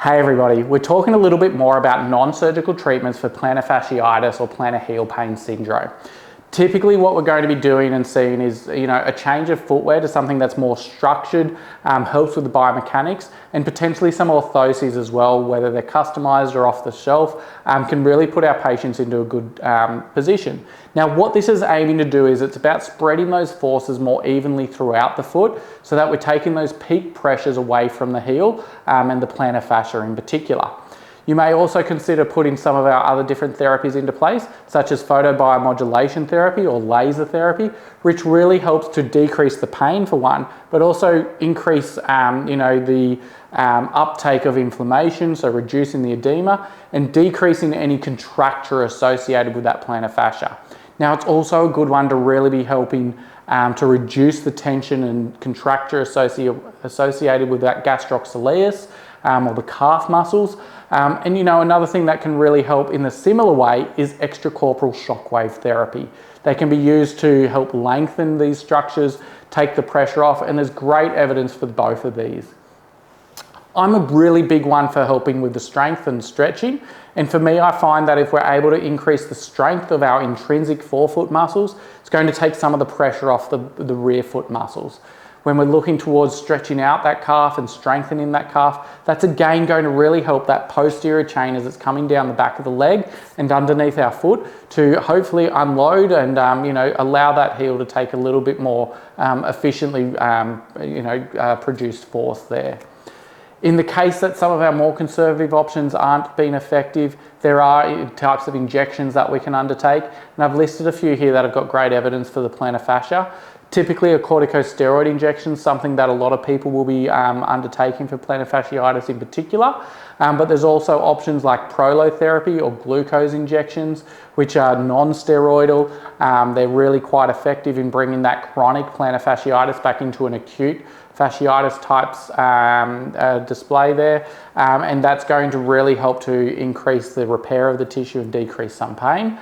Hey everybody, we're talking a little bit more about non-surgical treatments for plantar fasciitis or plantar heel pain syndrome. Typically what we're going to be doing and seeing is, a change of footwear to something that's more structured, helps with the biomechanics, and potentially some orthoses as well, whether they're customized or off the shelf, can really put our patients into a good position. Now what this is aiming to do is it's about spreading those forces more evenly throughout the foot so that we're taking those peak pressures away from the heel and the plantar fascia in particular. You may also consider putting some of our other different therapies into place, such as photobiomodulation therapy or laser therapy, which really helps to decrease the pain for one, but also increase the uptake of inflammation, so reducing the edema and decreasing any contracture associated with that plantar fascia. Now it's also a good one to really be helping to reduce the tension and contracture associated with that gastrococcaleus or the calf muscles. Another thing that can really help in a similar way is extracorporeal shockwave therapy. They can be used to help lengthen these structures, take the pressure off, and there's great evidence for both of these. I'm a really big one for helping with the strength and stretching. And for me, I find that if we're able to increase the strength of our intrinsic forefoot muscles, it's going to take some of the pressure off the rear foot muscles. When we're looking towards stretching out that calf and strengthening that calf, that's again going to really help that posterior chain as it's coming down the back of the leg and underneath our foot to hopefully unload and allow that heel to take a little bit more efficiently produced force there. In the case that some of our more conservative options aren't being effective, there are types of injections that we can undertake, and I've listed a few here that have got great evidence for the plantar fascia. Typically a corticosteroid injection is something that a lot of people will be undertaking for plantar fasciitis in particular, but there's also options like prolotherapy or glucose injections, which are non-steroidal. They're really quite effective in bringing that chronic plantar fasciitis back into an acute fasciitis types display there, and that's going to really help to increase the repair of the tissue and decrease some pain.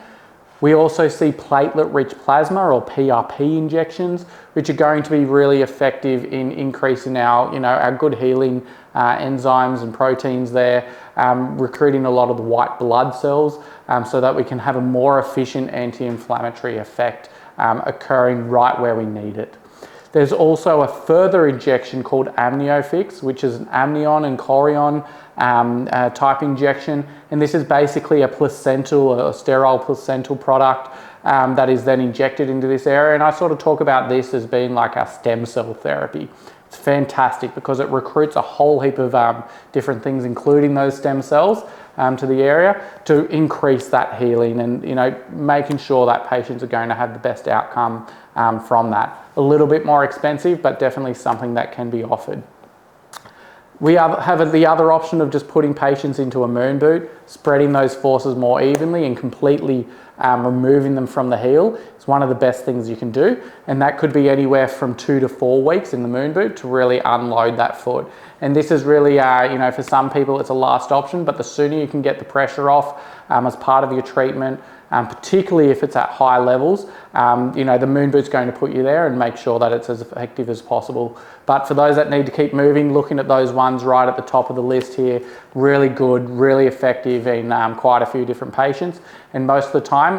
We also see platelet-rich plasma or PRP injections, which are going to be really effective in increasing our good healing enzymes and proteins there, recruiting a lot of the white blood cells so that we can have a more efficient anti-inflammatory effect occurring right where we need it. There's also a further injection called AmnioFix, which is an amnion and chorion type injection, and this is basically a placental or sterile placental product that is then injected into this area, and I sort of talk about this as being like our stem cell therapy. It's fantastic because it recruits a whole heap of different things, including those stem cells, to the area to increase that healing and making sure that patients are going to have the best outcome from that. A little bit more expensive, but definitely something that can be offered. We have the other option of just putting patients into a moon boot, spreading those forces more evenly and completely removing them from the heel. It's one of the best things you can do, and that could be anywhere from 2 to 4 weeks in the moon boot to really unload that foot. And this is really, for some people it's a last option, but the sooner you can get the pressure off as part of your treatment, particularly if it's at high levels, the moon boot's going to put you there and make sure that it's as effective as possible. But for those that need to keep moving, looking at those ones right at the top of the list here, really good, really effective in quite a few different patients. And most of the time,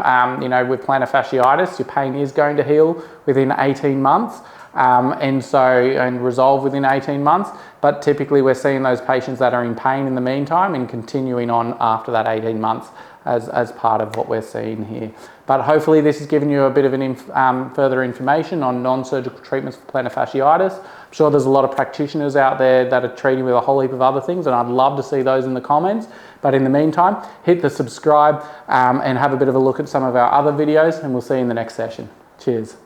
with plantar fasciitis, your pain is going to heal within 18 months. And resolve within 18 months, but typically we're seeing those patients that are in pain in the meantime and continuing on after that 18 months as part of what we're seeing here. But hopefully this has given you a bit of further information on non-surgical treatments for plantar fasciitis. I'm sure there's a lot of practitioners out there that are treating with a whole heap of other things, and I'd love to see those in the comments. But in the meantime, hit the subscribe and have a bit of a look at some of our other videos, and we'll see you in the next session. Cheers.